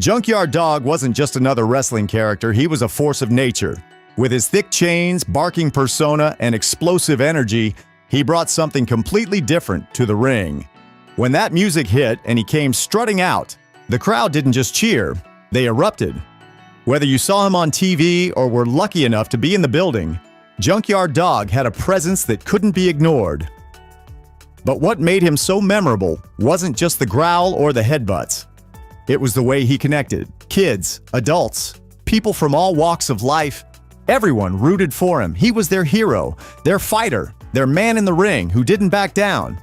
Junkyard Dog wasn't just another wrestling character, he was a force of nature. With his thick chains, barking persona, and explosive energy, he brought something completely different to the ring. When that music hit and he came strutting out, the crowd didn't just cheer, they erupted. Whether you saw him on TV or were lucky enough to be in the building, Junkyard Dog had a presence that couldn't be ignored. But what made him so memorable wasn't just the growl or the headbutts. It was the way he connected. Kids, adults, people from all walks of life, everyone rooted for him. He was their hero, their fighter, their man in the ring who didn't back down.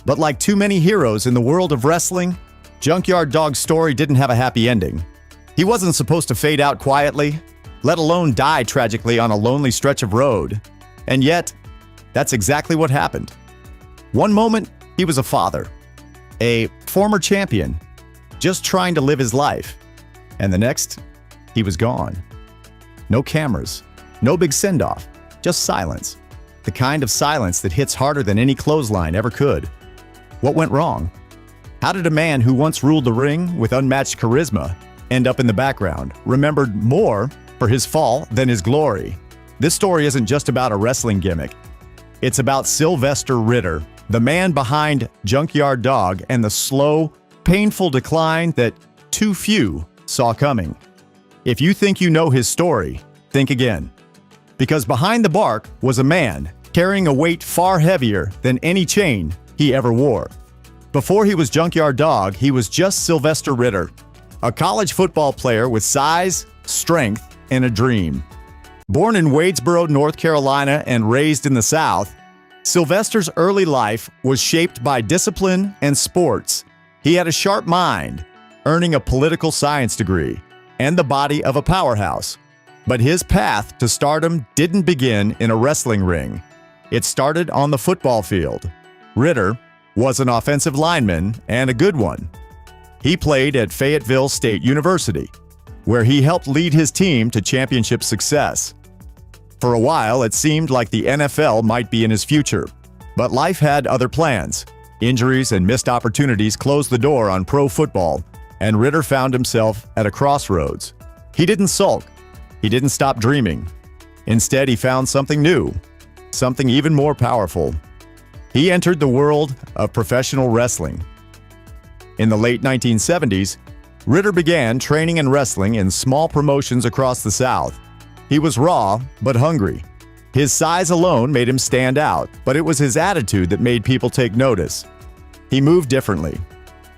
But like too many heroes in the world of wrestling, Junkyard Dog's story didn't have a happy ending. He wasn't supposed to fade out quietly, let alone die tragically on a lonely stretch of road. And yet, that's exactly what happened. One moment, he was a father, a former champion, just trying to live his life. And the next, he was gone. No cameras, no big send-off, just silence. The kind of silence that hits harder than any clothesline ever could. What went wrong? How did a man who once ruled the ring with unmatched charisma end up in the background, remembered more for his fall than his glory? This story isn't just about a wrestling gimmick. It's about Sylvester Ritter, the man behind Junkyard Dog and the slow, painful decline that too few saw coming. If you think you know his story, think again. Because behind the bark was a man carrying a weight far heavier than any chain he ever wore. Before he was Junkyard Dog, he was just Sylvester Ritter, a college football player with size, strength, and a dream. Born in Wadesboro, North Carolina, and raised in the South, Sylvester's early life was shaped by discipline and sports. He had a sharp mind, earning a political science degree, and the body of a powerhouse. But his path to stardom didn't begin in a wrestling ring. It started on the football field. Ritter was an offensive lineman and a good one. He played at Fayetteville State University, where he helped lead his team to championship success. For a while, it seemed like the NFL might be in his future, but life had other plans. Injuries and missed opportunities closed the door on pro football, and Ritter found himself at a crossroads. He didn't sulk. He didn't stop dreaming. Instead, he found something new, something even more powerful. He entered the world of professional wrestling. In the late 1970s, Ritter began training and wrestling in small promotions across the South. He was raw, but hungry. His size alone made him stand out, but it was his attitude that made people take notice. He moved differently.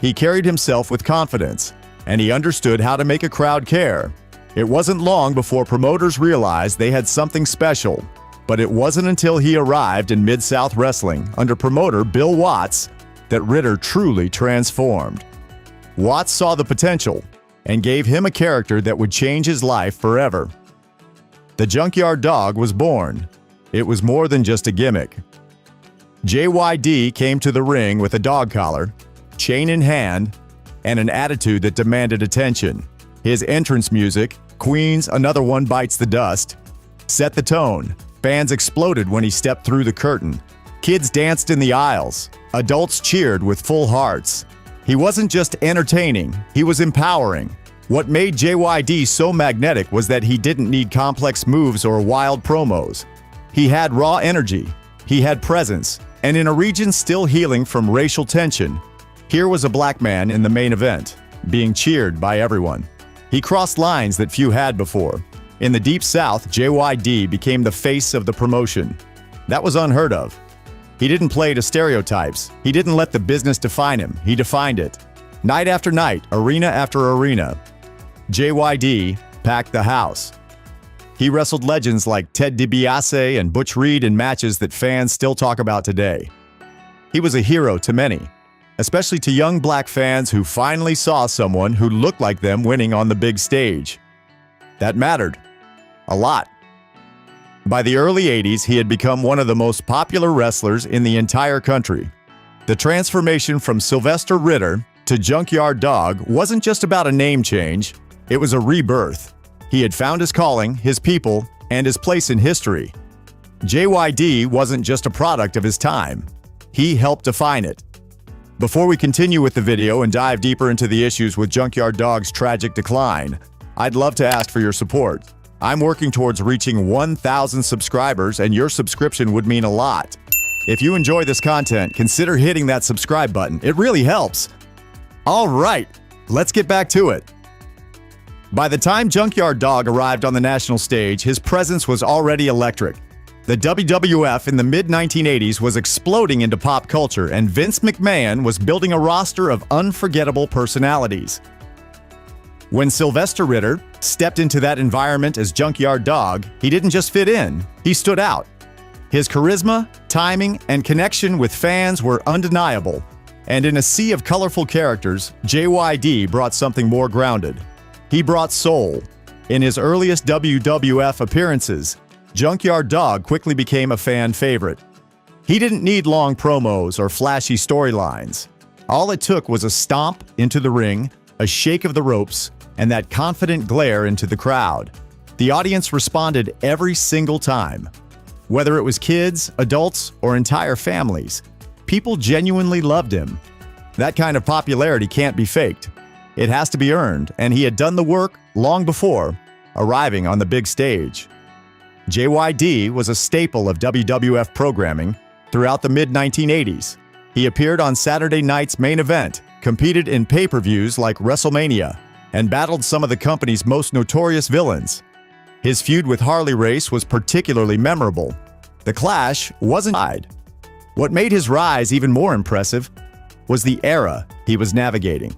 He carried himself with confidence, and he understood how to make a crowd care. It wasn't long before promoters realized they had something special, but it wasn't until he arrived in Mid-South Wrestling under promoter Bill Watts that Ritter truly transformed. Watts saw the potential and gave him a character that would change his life forever. The Junkyard Dog was born. It was more than just a gimmick. JYD came to the ring with a dog collar, chain in hand, and an attitude that demanded attention. His entrance music, Queen's Another One Bites the Dust, set the tone. Fans exploded when he stepped through the curtain. Kids danced in the aisles. Adults cheered with full hearts. He wasn't just entertaining, he was empowering. What made JYD so magnetic was that he didn't need complex moves or wild promos. He had raw energy, he had presence, and in a region still healing from racial tension, here was a black man in the main event, being cheered by everyone. He crossed lines that few had before. In the Deep South, JYD became the face of the promotion. That was unheard of. He didn't play to stereotypes. He didn't let the business define him. He defined it. Night after night, arena after arena, JYD packed the house. He wrestled legends like Ted DiBiase and Butch Reed in matches that fans still talk about today. He was a hero to many, especially to young black fans who finally saw someone who looked like them winning on the big stage. That mattered a lot. By the early 80s, he had become one of the most popular wrestlers in the entire country. The transformation from Sylvester Ritter to Junkyard Dog wasn't just about a name change, it was a rebirth. He had found his calling, his people, and his place in history. JYD wasn't just a product of his time. He helped define it. Before we continue with the video and dive deeper into the issues with Junkyard Dog's tragic decline, I'd love to ask for your support. I'm working towards reaching 1,000 subscribers, and your subscription would mean a lot. If you enjoy this content, consider hitting that subscribe button. It really helps. All right, let's get back to it. By the time Junkyard Dog arrived on the national stage, his presence was already electric. The WWF in the mid-1980s was exploding into pop culture, and Vince McMahon was building a roster of unforgettable personalities. When Sylvester Ritter stepped into that environment as Junkyard Dog, he didn't just fit in, he stood out. His charisma, timing, and connection with fans were undeniable, and in a sea of colorful characters, JYD brought something more grounded. He brought soul. In his earliest WWF appearances, Junkyard Dog quickly became a fan favorite. He didn't need long promos or flashy storylines. All it took was a stomp into the ring, a shake of the ropes, and that confident glare into the crowd. The audience responded every single time. Whether it was kids, adults, or entire families, people genuinely loved him. That kind of popularity can't be faked. It has to be earned, and he had done the work long before arriving on the big stage. JYD was a staple of WWF programming throughout the mid-1980s. He appeared on Saturday night's main event, competed in pay-per-views like WrestleMania, and battled some of the company's most notorious villains. His feud with Harley Race was particularly memorable. The clash wasn't tied. What made his rise even more impressive was the era he was navigating.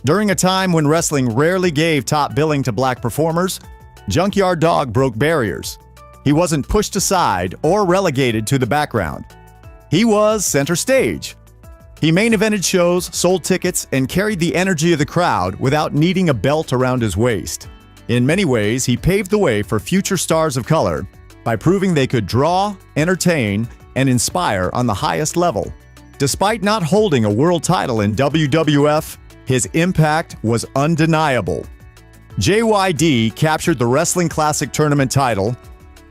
During a time when wrestling rarely gave top billing to black performers, Junkyard Dog broke barriers. He wasn't pushed aside or relegated to the background. He was center stage. He main evented shows, sold tickets, and carried the energy of the crowd without needing a belt around his waist. In many ways, he paved the way for future stars of color by proving they could draw, entertain, and inspire on the highest level. Despite not holding a world title in WWF, his impact was undeniable. JYD captured the Wrestling Classic Tournament title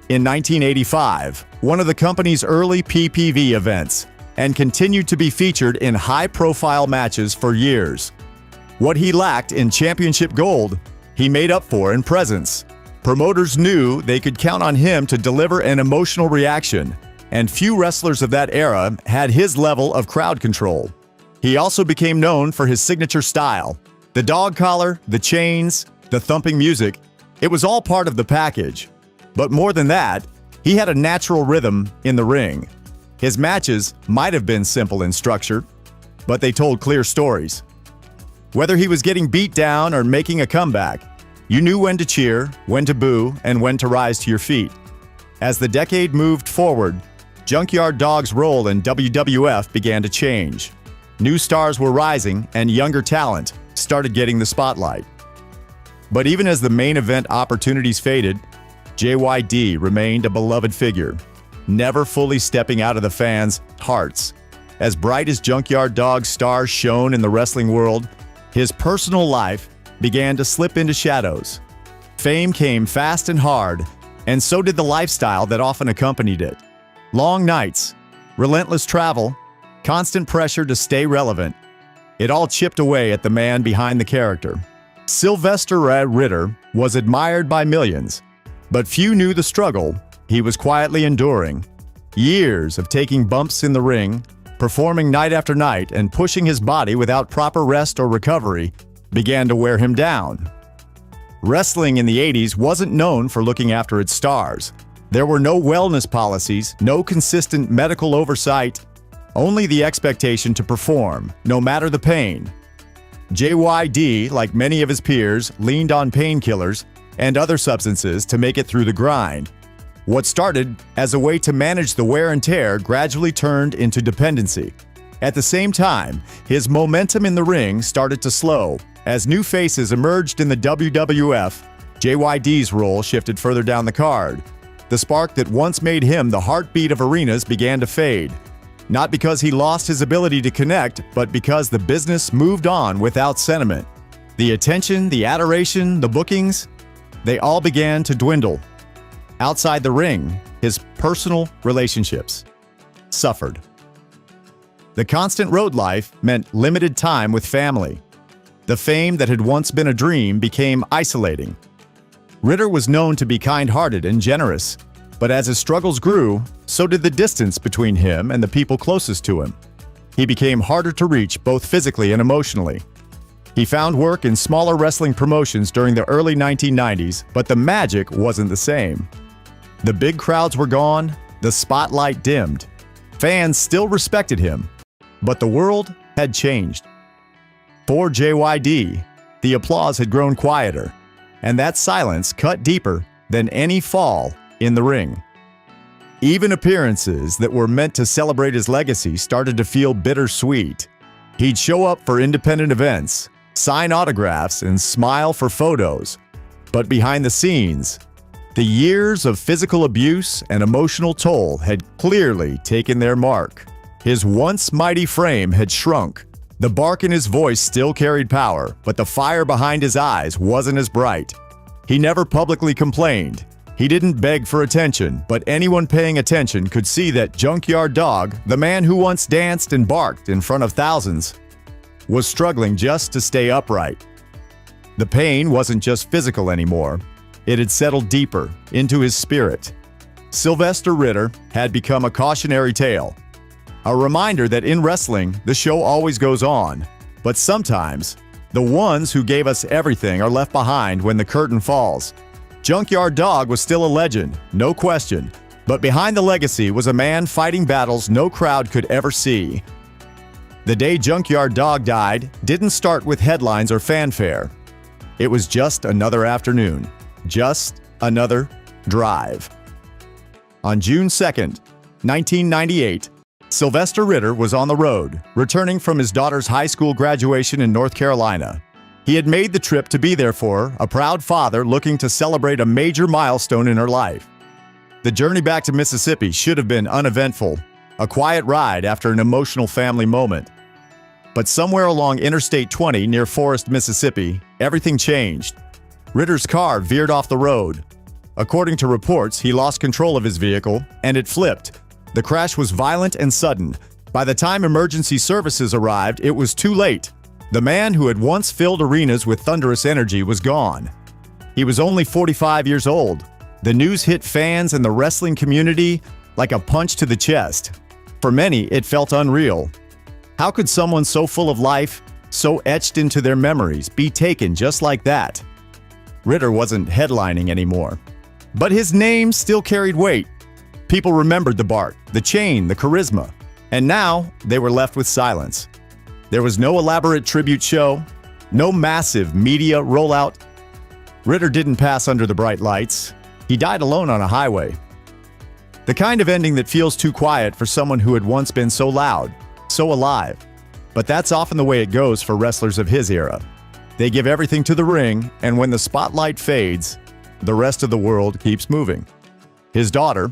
in 1985, one of the company's early PPV events, and continued to be featured in high-profile matches for years. What he lacked in championship gold, he made up for in presence. Promoters knew they could count on him to deliver an emotional reaction, and few wrestlers of that era had his level of crowd control. He also became known for his signature style. The dog collar, the chains, the thumping music, it was all part of the package. But more than that, he had a natural rhythm in the ring. His matches might have been simple in structure, but they told clear stories. Whether he was getting beat down or making a comeback, you knew when to cheer, when to boo, and when to rise to your feet. As the decade moved forward, Junkyard Dog's role in WWF began to change. New stars were rising, and younger talent started getting the spotlight. But even as the main event opportunities faded, JYD remained a beloved figure, never fully stepping out of the fans' hearts. As bright as Junkyard Dog's stars shone in the wrestling world, his personal life began to slip into shadows. Fame came fast and hard, and so did the lifestyle that often accompanied it. Long nights, relentless travel, constant pressure to stay relevant. It all chipped away at the man behind the character. Sylvester Ritter was admired by millions, but few knew the struggle he was quietly enduring. Years of taking bumps in the ring, performing night after night, and pushing his body without proper rest or recovery began to wear him down. Wrestling in the 80s wasn't known for looking after its stars. There were no wellness policies, no consistent medical oversight, only the expectation to perform, no matter the pain. JYD, like many of his peers, leaned on painkillers and other substances to make it through the grind. What started as a way to manage the wear and tear gradually turned into dependency. At the same time, his momentum in the ring started to slow. As new faces emerged in the WWF, JYD's role shifted further down the card. The spark that once made him the heartbeat of arenas began to fade. Not because he lost his ability to connect, but because the business moved on without sentiment. The attention, the adoration, the bookings, they all began to dwindle. Outside the ring, his personal relationships suffered. The constant road life meant limited time with family. The fame that had once been a dream became isolating. Ritter was known to be kind-hearted and generous, but as his struggles grew, so did the distance between him and the people closest to him. He became harder to reach both physically and emotionally. He found work in smaller wrestling promotions during the early 1990s, but the magic wasn't the same. The big crowds were gone, the spotlight dimmed. Fans still respected him, but the world had changed. For JYD, the applause had grown quieter, and that silence cut deeper than any fall in the ring. Even appearances that were meant to celebrate his legacy started to feel bittersweet. He'd show up for independent events, sign autographs, and smile for photos. But behind the scenes, the years of physical abuse and emotional toll had clearly taken their mark. His once mighty frame had shrunk. The bark in his voice still carried power, but the fire behind his eyes wasn't as bright. He never publicly complained. He didn't beg for attention, but anyone paying attention could see that Junkyard Dog, the man who once danced and barked in front of thousands, was struggling just to stay upright. The pain wasn't just physical anymore. It had settled deeper into his spirit. Sylvester Ritter had become a cautionary tale, a reminder that in wrestling, the show always goes on, but sometimes the ones who gave us everything are left behind when the curtain falls. Junkyard Dog was still a legend, no question, but behind the legacy was a man fighting battles no crowd could ever see. The day Junkyard Dog died didn't start with headlines or fanfare. It was just another afternoon, just another drive. On June 2nd, 1998, Sylvester Ritter was on the road, returning from his daughter's high school graduation in North Carolina. He had made the trip to be there for her, a proud father looking to celebrate a major milestone in her life. The journey back to Mississippi should have been uneventful, a quiet ride after an emotional family moment. But somewhere along Interstate 20 near Forest, Mississippi, everything changed. Ritter's car veered off the road. According to reports, he lost control of his vehicle, and it flipped. The crash was violent and sudden. By the time emergency services arrived, it was too late. The man who had once filled arenas with thunderous energy was gone. He was only 45 years old. The news hit fans and the wrestling community like a punch to the chest. For many, it felt unreal. How could someone so full of life, so etched into their memories, be taken just like that? Ritter wasn't headlining anymore, but his name still carried weight. People remembered the bark, the chain, the charisma, and now they were left with silence. There was no elaborate tribute show, no massive media rollout. Ritter didn't pass under the bright lights. He died alone on a highway. The kind of ending that feels too quiet for someone who had once been so loud, so alive. But that's often the way it goes for wrestlers of his era. They give everything to the ring, and when the spotlight fades, the rest of the world keeps moving. His daughter,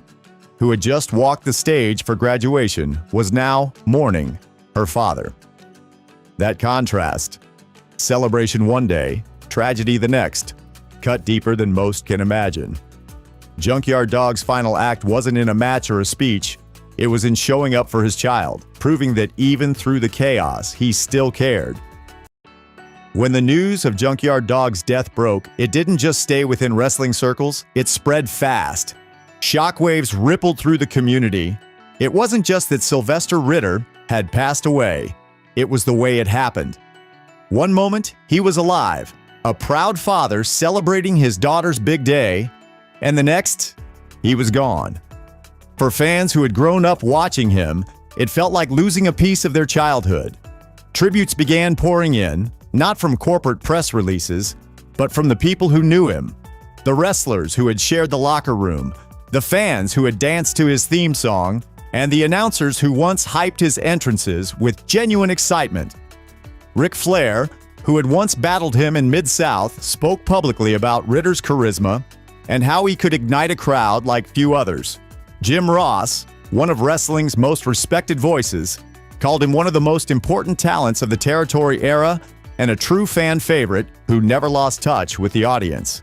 who had just walked the stage for graduation, was now mourning her father. That contrast, celebration one day, tragedy the next, cut deeper than most can imagine. Junkyard Dog's final act wasn't in a match or a speech. It was in showing up for his child, proving that even through the chaos, he still cared. When the news of Junkyard Dog's death broke, it didn't just stay within wrestling circles, it spread fast. Shockwaves rippled through the community. It wasn't just that Sylvester Ritter had passed away. It was the way it happened. One moment, he was alive, a proud father celebrating his daughter's big day, and the next, he was gone. For fans who had grown up watching him, it felt like losing a piece of their childhood. Tributes began pouring in, not from corporate press releases, but from the people who knew him. The wrestlers who had shared the locker room, the fans who had danced to his theme song, and the announcers who once hyped his entrances with genuine excitement. Ric Flair, who had once battled him in Mid-South, spoke publicly about Ritter's charisma and how he could ignite a crowd like few others. Jim Ross, one of wrestling's most respected voices, called him one of the most important talents of the territory era and a true fan favorite who never lost touch with the audience.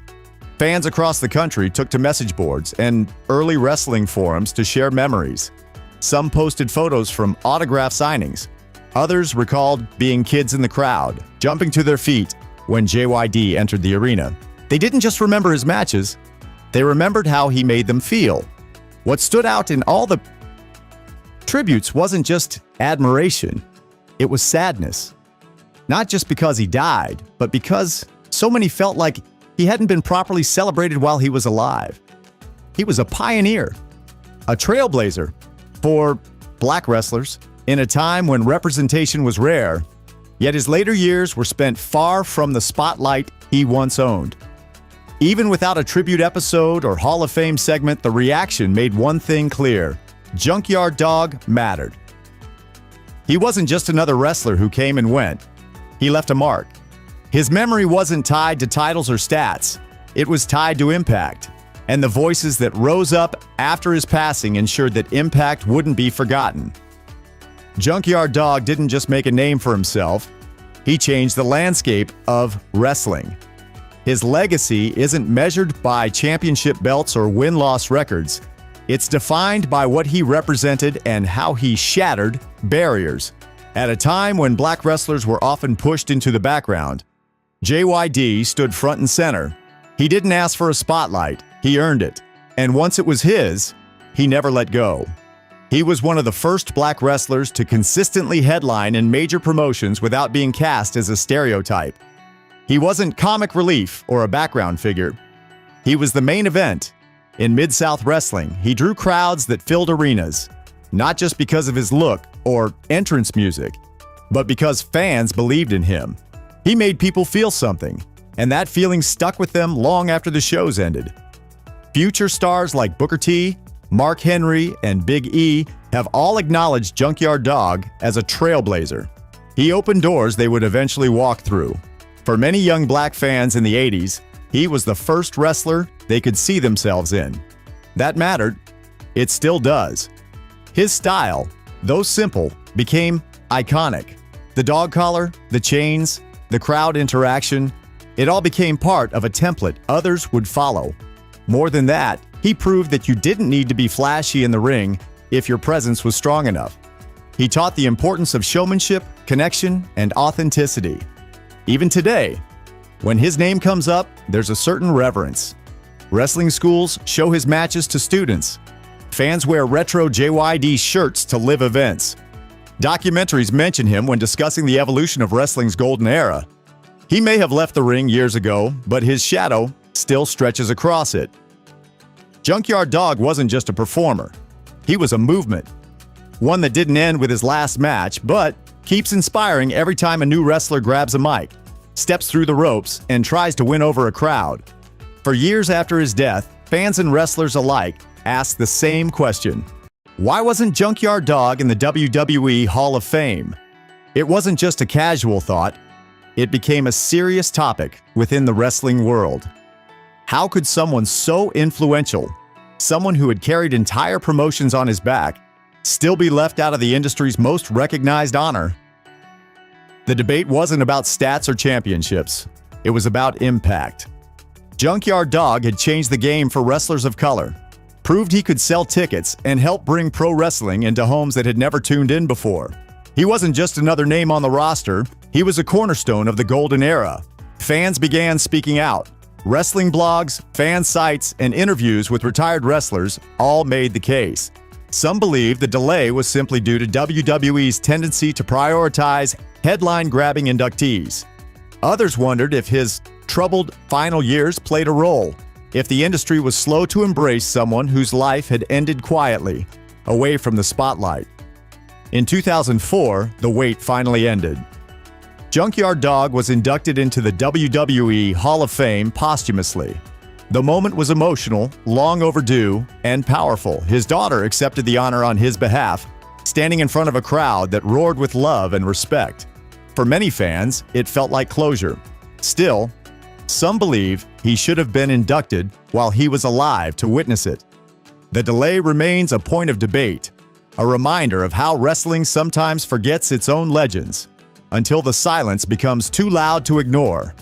Fans across the country took to message boards and early wrestling forums to share memories. Some posted photos from autograph signings, Others recalled being kids in the crowd, jumping to their feet when JYD entered the arena. They didn't just remember his matches, they remembered how he made them feel. What stood out in all the tributes wasn't just admiration, it was sadness. Not just because he died, but because so many felt like he hadn't been properly celebrated while he was alive. He was a pioneer, a trailblazer for black wrestlers in a time when representation was rare, yet his later years were spent far from the spotlight he once owned. Even without a tribute episode or Hall of Fame segment, the reaction made one thing clear: Junkyard Dog mattered. He wasn't just another wrestler who came and went. He left a mark. His memory wasn't tied to titles or stats. It was tied to impact. And the voices that rose up after his passing ensured that impact wouldn't be forgotten. Junkyard Dog didn't just make a name for himself, he changed the landscape of wrestling. His legacy isn't measured by championship belts or win-loss records. It's defined by what he represented and how he shattered barriers. At a time when black wrestlers were often pushed into the background, JYD stood front and center. He didn't ask for a spotlight, he earned it. And once it was his, he never let go. He was one of the first black wrestlers to consistently headline in major promotions without being cast as a stereotype. He wasn't comic relief or a background figure. He was the main event. In Mid-South Wrestling, he drew crowds that filled arenas, not just because of his look or entrance music, but because fans believed in him. He made people feel something, and that feeling stuck with them long after the shows ended. Future stars like Booker T, Mark Henry, and Big E have all acknowledged Junkyard Dog as a trailblazer. He opened doors they would eventually walk through. For many young black fans in the 80s, he was the first wrestler they could see themselves in. That mattered. It still does. His style, though simple, became iconic. The dog collar, the chains, the crowd interaction, it all became part of a template others would follow. More than that, he proved that you didn't need to be flashy in the ring if your presence was strong enough. He taught the importance of showmanship, connection, and authenticity. Even today, when his name comes up, there's a certain reverence. Wrestling schools show his matches to students. Fans wear retro JYD shirts to live events. Documentaries mention him when discussing the evolution of wrestling's golden era. He may have left the ring years ago, but his shadow still stretches across it. Junkyard Dog wasn't just a performer. He was a movement. One that didn't end with his last match, but keeps inspiring every time a new wrestler grabs a mic, steps through the ropes, and tries to win over a crowd. For years after his death, fans and wrestlers alike asked the same question: why wasn't Junkyard Dog in the WWE Hall of Fame? It wasn't just a casual thought, it became a serious topic within the wrestling world. How could someone so influential, someone who had carried entire promotions on his back, still be left out of the industry's most recognized honor? The debate wasn't about stats or championships. It was about impact. Junkyard Dog had changed the game for wrestlers of color, proved he could sell tickets, and help bring pro wrestling into homes that had never tuned in before. He wasn't just another name on the roster, he was a cornerstone of the golden era. Fans began speaking out. Wrestling blogs, fan sites, and interviews with retired wrestlers all made the case. Some believed the delay was simply due to WWE's tendency to prioritize headline-grabbing inductees. Others wondered if his troubled final years played a role, if the industry was slow to embrace someone whose life had ended quietly, away from the spotlight. In 2004, the wait finally ended. Junkyard Dog was inducted into the WWE Hall of Fame posthumously. The moment was emotional, long overdue, and powerful. His daughter accepted the honor on his behalf, standing in front of a crowd that roared with love and respect. For many fans, it felt like closure. Still, some believe he should have been inducted while he was alive to witness it. The delay remains a point of debate, a reminder of how wrestling sometimes forgets its own legends, until the silence becomes too loud to ignore.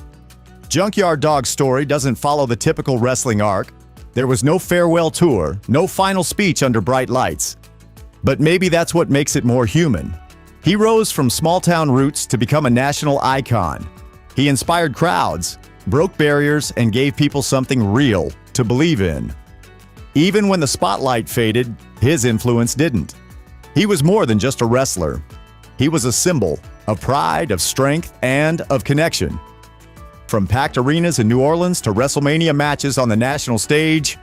Junkyard Dog's story doesn't follow the typical wrestling arc. There was no farewell tour, no final speech under bright lights. But maybe that's what makes it more human. He rose from small-town roots to become a national icon. He inspired crowds, broke barriers, and gave people something real to believe in. Even when the spotlight faded, his influence didn't. He was more than just a wrestler. He was a symbol of pride, of strength, and of connection. From packed arenas in New Orleans to WrestleMania matches on the national stage,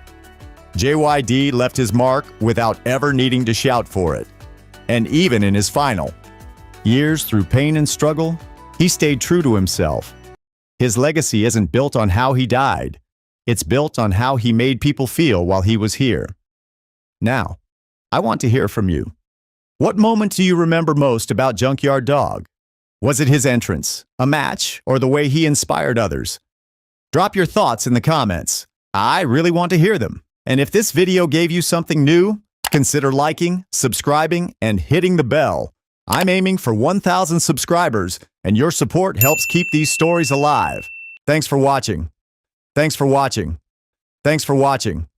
JYD left his mark without ever needing to shout for it. And even in his final years through pain and struggle, he stayed true to himself. His legacy isn't built on how he died. It's built on how he made people feel while he was here. Now, I want to hear from you. What moment do you remember most about Junkyard Dog? Was it his entrance, a match, or the way he inspired others? Drop your thoughts in the comments. I really want to hear them. And if this video gave you something new, consider liking, subscribing, and hitting the bell. I'm aiming for 1,000 subscribers, and your support helps keep these stories alive. Thanks for watching. Thanks for watching. Thanks for watching.